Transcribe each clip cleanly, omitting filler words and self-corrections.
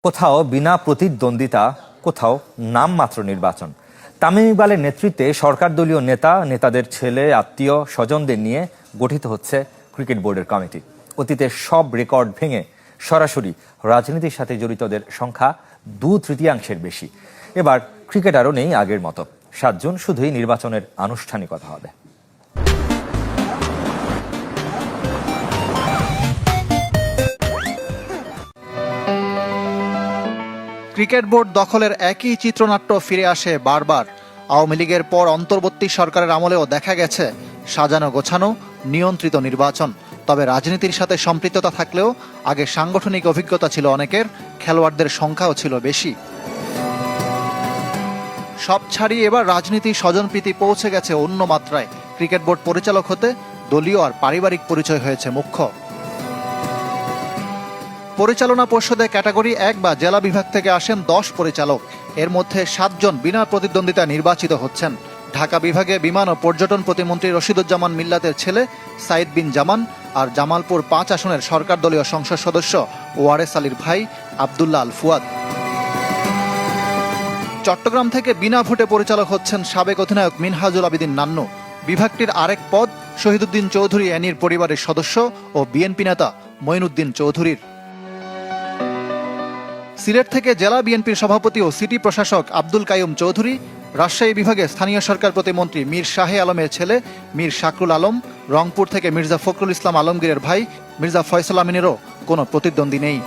কোথাও বিনা প্রতিদ্বন্দ্বিতা, কোথাও নামমাত্র নির্বাচন। তামিম ইকবালের নেতৃত্বে সরকার দলীয় নেতাদের ছেলে, আত্মীয় স্বজনদের নিয়ে গঠিত হচ্ছে ক্রিকেট বোর্ডের কমিটি। অতীতের সব রেকর্ড ভেঙে সরাসরি রাজনীতির সাথে জড়িতদের সংখ্যা 2/3 বেশি। এবার ক্রিকেট আরও নেই আগের মতো। 7 জুন শুধুই নির্বাচনের আনুষ্ঠানিকতা হবে। ক্রিকেট বোর্ড দখলের একই চিত্রনাট্য ফিরে আসে বারবার। আওয়ামী লীগের পর অন্তর্বর্তী সরকারের আমলেও দেখা গেছে সাজানো গোছানো নিয়ন্ত্রিত নির্বাচন। তবে রাজনীতির সাথে সম্পৃক্ততা থাকলেও আগে সাংগঠনিক অভিজ্ঞতা ছিল অনেকের, খেলোয়াড়দের সংখ্যাও ছিল বেশি। সব ছাড়িয়ে এবার রাজনীতির স্বজনপ্রীতি পৌঁছে গেছে অন্য মাত্রায়। ক্রিকেট বোর্ড পরিচালক হতে দলীয় আর পারিবারিক পরিচয় হয়েছে মুখ্য। পরিচালনা পর্ষদে ক্যাটাগরি 1 বা জেলা বিভাগ থেকে আসেন 10 পরিচালক। এর মধ্যে 7 জন বিনা প্রতিদ্বন্দ্বিতা নির্বাচিত হচ্ছেন। ঢাকা বিভাগে বিমান ও পর্যটন প্রতিমন্ত্রী রশিদুজ্জামান মিল্লাতের ছেলে সাইদ বিন জামান আর জামালপুর 5 আসনের সরকার দলীয় সংসদ সদস্য ওয়ারেস আলীর ভাই আব্দুল্লাহ আল ফুয়াদ। চট্টগ্রাম থেকে বিনা ভোটে পরিচালক হচ্ছেন সাবেক অধিনায়ক মিনহাজুল আবেদিন নান্নু। বিভাগটির আরেক পদ শহীদুদ্দিন চৌধুরী অ্যানির পরিবারের সদস্য ও বিএনপি নেতা মঈনুদ্দিন চৌধুরীর। সিলেট থেকে জেলা বিএনপির সভাপতি ও সিটি প্রশাসক আব্দুল কাইয়ুম চৌধুরী, রাজশাহী বিভাগে স্থানীয় সরকার প্রতিমন্ত্রী মীর শাহে আলমের ছেলে মীর শাকরুল আলম, রংপুর থেকে মির্জা ফখরুল ইসলাম আলমগীরের ভাই মির্জা ফয়সাল আমিনেরও কোনো প্রতিদ্বন্দ্বী নেই।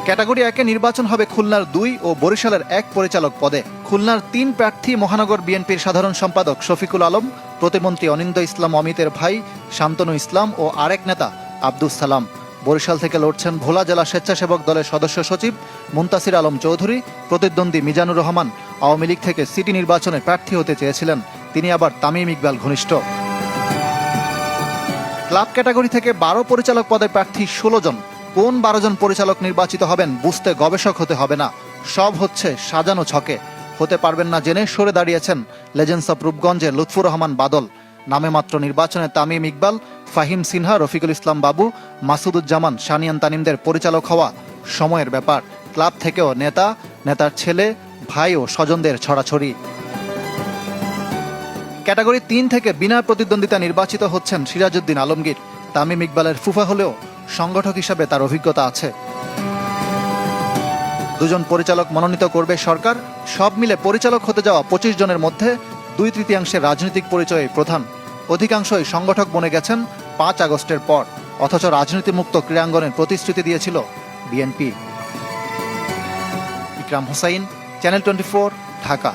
ক্যাটাগরি 1-এ নির্বাচন হবে খুলনার 2 ও বরিশালের 1 পরিচালক পদে। খুলনার 3 প্রার্থী মহানগর বিএনপির সাধারণ সম্পাদক শফিকুল আলম, প্রতিমন্ত্রী অনিন্দ ইসলাম অমিতের ভাই শান্তনু ইসলাম ও আরেক নেতা আব্দুস সালাম। বরিশাল থেকে লড়ছেন ভোলা জেলা স্বেচ্ছাসেবক দলের সদস্য সচিব মুনতাসির আলম চৌধুরী। প্রতিদ্বন্দ্বী মিজানুর রহমান আওয়ামী লীগ থেকে সিটি নির্বাচনে প্রার্থী হতে চেয়েছিলেন, তিনি আবার তামিম ইকবাল ঘনিষ্ঠ। ক্লাব ক্যাটাগরি থেকে 12 পরিচালক পদে প্রার্থী 16 জন। কোন 12 জন পরিচালক নির্বাচিত হবেন বুঝতে গবেষক হতে হবে না, সব হচ্ছে সাজানো ছকে। হতে পারবেন না জেনে সরে দাঁড়িয়েছেন লেজেন্ডস অফ রূপগঞ্জের লুৎফুর রহমান বাদল। নামে মাত্র নির্বাচনে তামিম ইকবাল, ফাহিম সিনহা, রফিকুল ইসলাম বাবু, মাসুদুজ্জামান, শানিয়ান তানিমদের পরিচালক হওয়া সময়ের ব্যাপার। ক্লাব থেকেও নেতার ছেলে, ভাই ও স্বজনদের ছড়াছড়ি। ক্যাটাগরি 3 থেকে বিনা প্রতিদ্বন্দ্বিতা নির্বাচিত হচ্ছেন সিরাজউদ্দিন আলমগীর। তামিম ইকবালের ফুফা হলেও সংগঠক হিসাবে তার অভিজ্ঞতা আছে। 2 জন পরিচালক মনোনীত করবে সরকার। সব মিলে পরিচালক হতে যাওয়া 25 জনের মধ্যে 2/3 রাজনৈতিক পরিচয়ে প্রধান। অধিকাংশই সংগঠক বনে গেছেন 5 আগস্টের পর, অথচ রাজনীতিমুক্ত ক্রীড়াঙ্গনের প্রতিশ্রুতি দিয়েছিল বিএনপি। ইকরাম হোসাইন, চ্যানেল 24, ঢাকা।